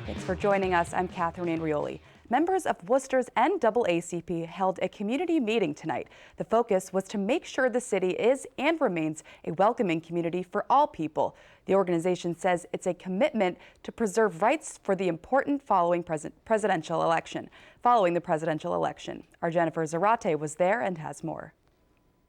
Thanks for joining us. I'm Catherine Andrioli. Members of Worcester's NAACP held a community meeting tonight. The focus was to make sure the city is and remains a welcoming community for all people. The organization says it's a commitment to preserve rights for the important presidential election. Following the presidential election, our Jennifer Zarate was there and has more.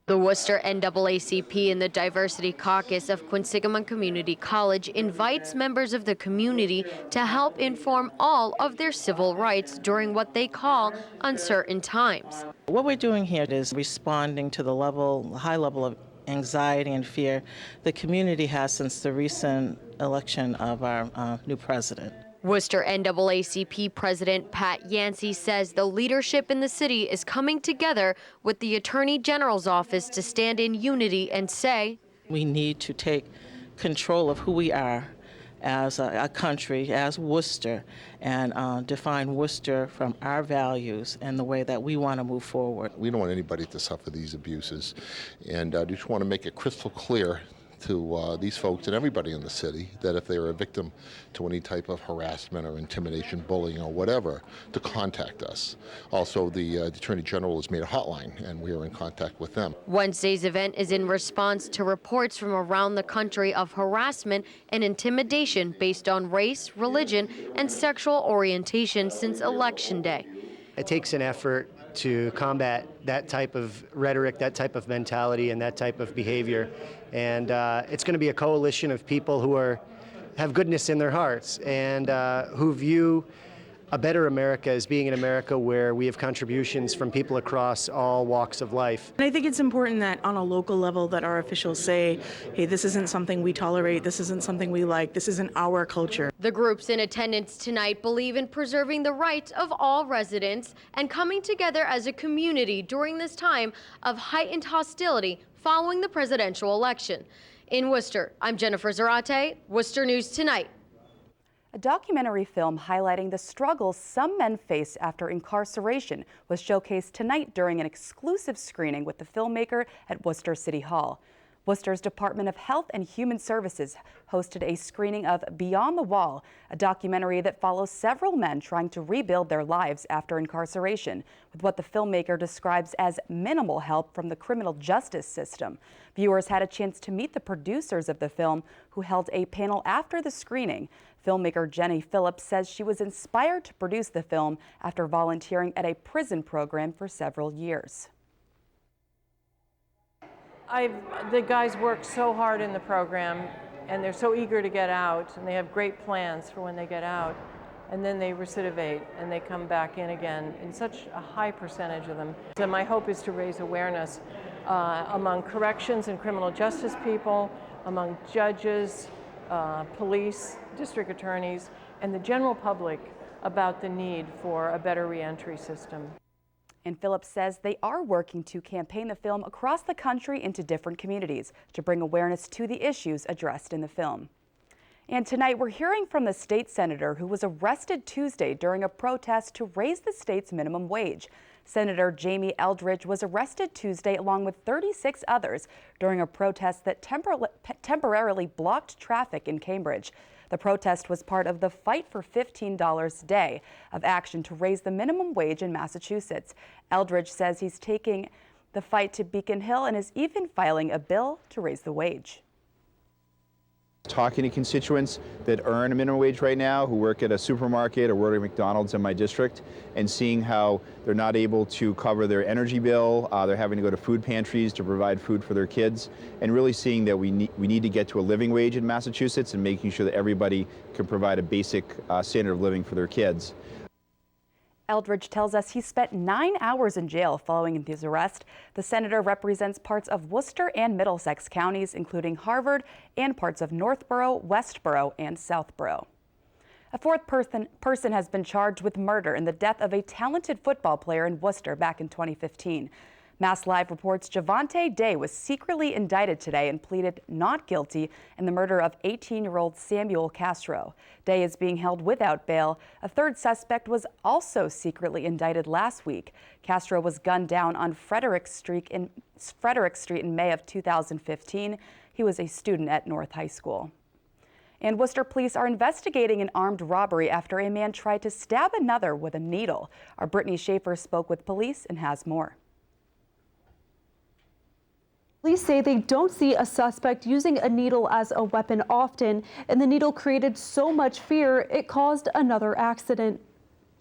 The Worcester NAACP and the Diversity Caucus of Quinsigamon Community College invites members of the community to help inform all of their civil rights during what they call uncertain times. What we're doing here is responding to the high level of anxiety and fear the community has since the recent election of our new president. Worcester NAACP President Pat Yancey says the leadership in the city is coming together with the Attorney General's office to stand in unity and say, we need to take control of who we are as a country, as Worcester, and define Worcester from our values and the way that we want to move forward. We don't want anybody to suffer these abuses, and I just want to make it crystal clear to these folks and everybody in the city that if they are a victim to any type of harassment or intimidation, bullying or whatever, to contact us. Also, the Attorney General has made a hotline and we are in contact with them. Wednesday's event is in response to reports from around the country of harassment and intimidation based on race, religion, and sexual orientation since Election Day. It takes an effort to combat that type of rhetoric, that type of mentality, and that type of behavior. And it's going to be a coalition of people who have goodness in their hearts and who view a better America as being an America where we have contributions from people across all walks of life. And I think it's important that on a local level that our officials say, hey, this isn't something we tolerate, this isn't something we like, this isn't our culture. The groups in attendance tonight believe in preserving the rights of all residents and coming together as a community during this time of heightened hostility following the presidential election. In Worcester, I'm Jennifer Zarate, Worcester News Tonight. A documentary film highlighting the struggles some men face after incarceration was showcased tonight during an exclusive screening with the filmmaker at Worcester City Hall. Worcester's Department of Health and Human Services hosted a screening of Beyond the Wall, a documentary that follows several men trying to rebuild their lives after incarceration, with what the filmmaker describes as minimal help from the criminal justice system. Viewers had a chance to meet the producers of the film, who held a panel after the screening. Filmmaker Jenny Phillips says she was inspired to produce the film after volunteering at a prison program for several years. The guys work so hard in the program, and they're so eager to get out, and they have great plans for when they get out, and then they recidivate and they come back in again in such a high percentage of them. So my hope is to raise awareness among corrections and criminal justice people, among judges, police, district attorneys, and the general public about the need for a better reentry system. And Phillips says they are working to campaign the film across the country into different communities to bring awareness to the issues addressed in the film. And tonight we're hearing from the state senator who was arrested Tuesday during a protest to raise the state's minimum wage. Senator Jamie Eldridge was arrested Tuesday along with 36 others during a protest that temporarily blocked traffic in Cambridge. The protest was part of the Fight for $15 Day of action to raise the minimum wage in Massachusetts. Eldridge says he's taking the fight to Beacon Hill and is even filing a bill to raise the wage. Talking to constituents that earn a minimum wage right now, who work at a supermarket or work at McDonald's in my district, and seeing how they're not able to cover their energy bill, they're having to go to food pantries to provide food for their kids, and really seeing that we need to get to a living wage in Massachusetts and making sure that everybody can provide a basic standard of living for their kids. Eldridge tells us he spent 9 hours in jail following his arrest. The senator represents parts of Worcester and Middlesex counties, including Harvard, and parts of Northborough, Westborough, and Southborough. A fourth person has been charged with murder in the death of a talented football player in Worcester back in 2015. Mass Live reports Javante Day was secretly indicted today and pleaded not guilty in the murder of 18-year-old Samuel Castro. Day is being held without bail. A third suspect was also secretly indicted last week. Castro was gunned down on Frederick Street in May of 2015. He was a student at North High School. And Worcester police are investigating an armed robbery after a man tried to stab another with a needle. Our Brittany Schaefer spoke with police and has more. Police say they don't see a suspect using a needle as a weapon often, and the needle created so much fear it caused another accident.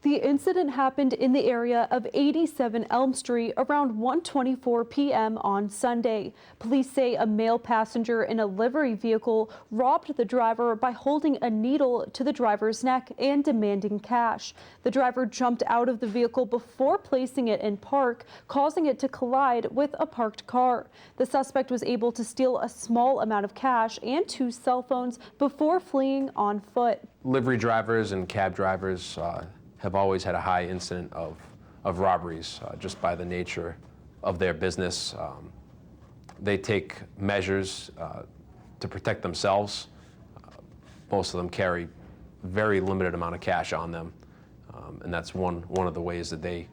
The incident happened in the area of 87 Elm Street around 1:24 p.m. on Sunday. Police say a male passenger in a livery vehicle robbed the driver by holding a needle to the driver's neck and demanding cash. The driver jumped out of the vehicle before placing it in park, causing it to collide with a parked car. The suspect was able to steal a small amount of cash and 2 cell phones before fleeing on foot. Livery drivers and cab drivers have always had a high incident of robberies just by the nature of their business. They take measures to protect themselves. Most of them carry very limited amount of cash on them, and that's one of the ways that they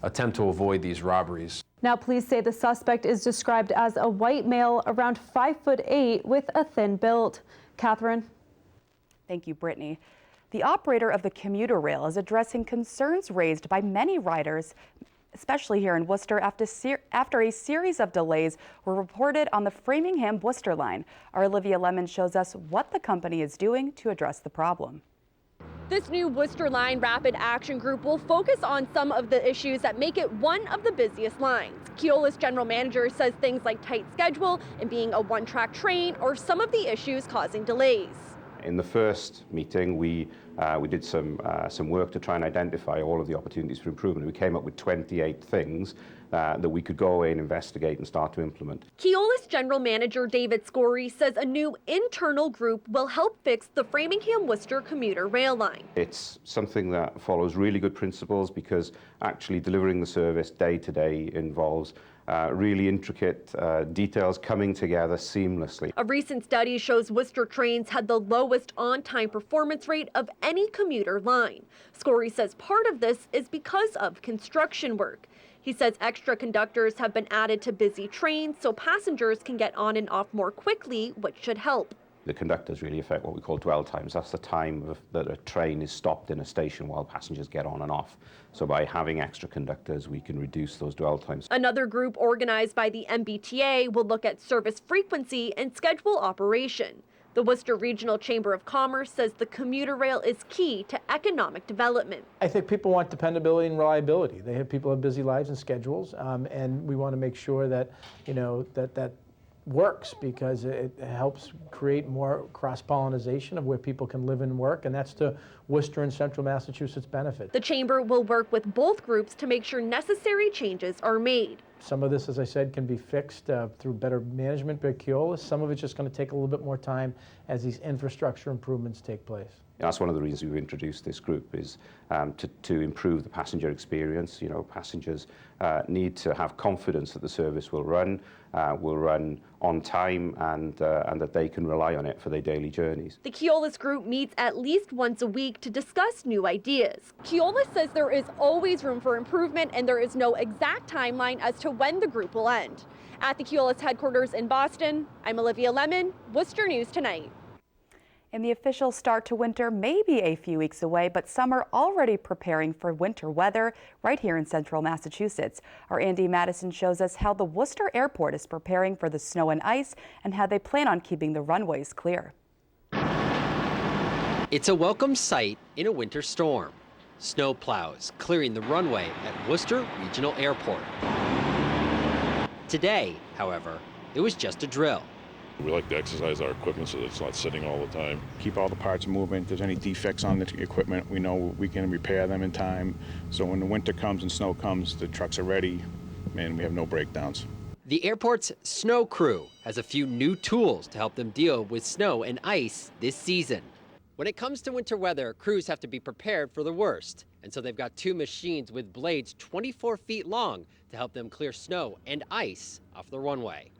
attempt to avoid these robberies. Now, police say the suspect is described as a white male around 5'8" with a thin build. Catherine. Thank you, Brittany. The operator of the commuter rail is addressing concerns raised by many riders, especially here in Worcester, after a series of delays were reported on the Framingham-Worcester line. Our Olivia Lemon shows us what the company is doing to address the problem. This new Worcester Line Rapid Action Group will focus on some of the issues that make it one of the busiest lines. Keolis general manager says things like tight schedule and being a one-track train are some of the issues causing delays. In the first meeting, we did some work to try and identify all of the opportunities for improvement. We came up with 28 things that we could go away and investigate and start to implement. Keolis general manager David Scory says a new internal group will help fix the Framingham-Worcester commuter rail line. It's something that follows really good principles because actually delivering the service day to day involves really intricate details coming together seamlessly. A recent study shows Worcester trains had the lowest on-time performance rate of any commuter line. Scory says part of this is because of construction work. He says extra conductors have been added to busy trains so passengers can get on and off more quickly, which should help. The conductors really affect what we call dwell times. That's the time that a train is stopped in a station while passengers get on and off. So by having extra conductors, we can reduce those dwell times. Another group organized by the MBTA will look at service frequency and schedule operation. The Worcester Regional Chamber of Commerce says the commuter rail is key to economic development. I think people want dependability and reliability. People have busy lives and schedules, and we want to make sure that, that works because it helps create more cross-pollination of where people can live and work, and that's to Worcester and Central Massachusetts' benefit. The Chamber will work with both groups to make sure necessary changes are made. Some of this, as I said, can be fixed through better management by Keolis. Some of it's just going to take a little bit more time as these infrastructure improvements take place. That's one of the reasons we've introduced this group is to improve the passenger experience. Passengers need to have confidence that the service will run on time and that they can rely on it for their daily journeys. The Keolis group meets at least once a week to discuss new ideas. Keolis says there is always room for improvement and there is no exact timeline as to when the group will end. At the Keolis headquarters in Boston, I'm Olivia Lemon, Worcester News Tonight. And the official start to winter may be a few weeks away, but some are already preparing for winter weather right here in central Massachusetts. Our Andy Madison shows us how the Worcester Airport is preparing for the snow and ice and how they plan on keeping the runways clear. It's a welcome sight in a winter storm. Snow plows clearing the runway at Worcester Regional Airport. Today, however, it was just a drill. We like to exercise our equipment so that it's not sitting all the time. Keep all the parts moving. If there's any defects on the equipment, we know we can repair them in time. So when the winter comes and snow comes, the trucks are ready and we have no breakdowns. The airport's snow crew has a few new tools to help them deal with snow and ice this season. When it comes to winter weather, crews have to be prepared for the worst. And so they've got 2 machines with blades 24 feet long to help them clear snow and ice off the runway.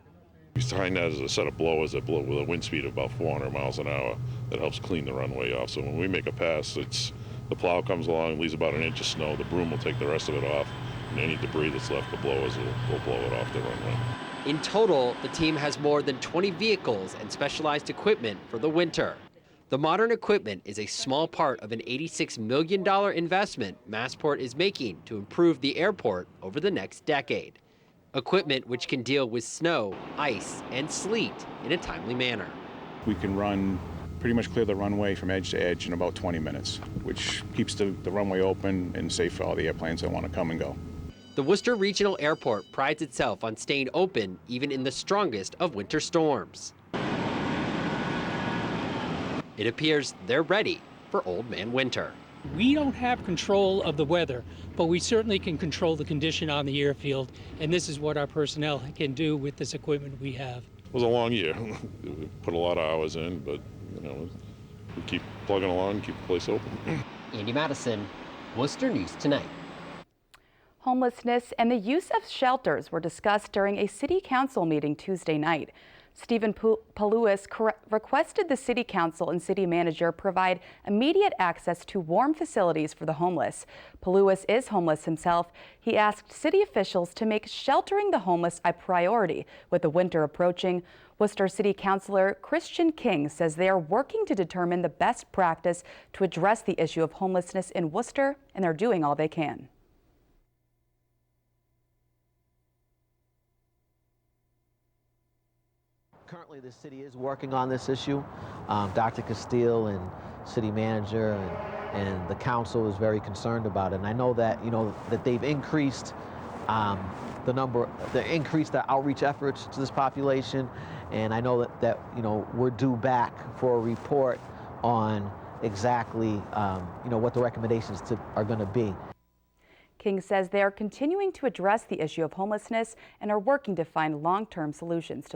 Behind that is a set of blowers that blow with a wind speed of about 400 miles an hour that helps clean the runway off. So when we make a pass, the plow comes along, leaves about an inch of snow, the broom will take the rest of it off, and any debris that's left, the blowers will blow it off the runway. In total, the team has more than 20 vehicles and specialized equipment for the winter. The modern equipment is a small part of an $86 million investment Massport is making to improve the airport over the next decade. Equipment which can deal with snow, ice, and sleet in a timely manner. We can pretty much clear the runway from edge to edge in about 20 minutes, which keeps the runway open and safe for all the airplanes that want to come and go. The Worcester Regional Airport prides itself on staying open even in the strongest of winter storms. It appears they're ready for Old Man Winter. We don't have control of the weather, but we certainly can control the condition on the airfield, and this is what our personnel can do with this equipment we have. It was a long year. We put a lot of hours in, but we keep plugging along, keep the place open. Andy Madison, Worcester News Tonight. Homelessness and the use of shelters were discussed during a city council meeting Tuesday night. Stephen Palouis requested the city council and city manager provide immediate access to warm facilities for the homeless. Palouis is homeless himself. He asked city officials to make sheltering the homeless a priority with the winter approaching. Worcester City Councilor Christian King says they are working to determine the best practice to address the issue of homelessness in Worcester, and they're doing all they can. Currently, the city is working on this issue. Dr. Castile and city manager and the council is very concerned about it. And I know that that they've increased the outreach efforts to this population. And I know that we're due back for a report on exactly what the recommendations are going to be. King says they are continuing to address the issue of homelessness and are working to find long-term solutions to the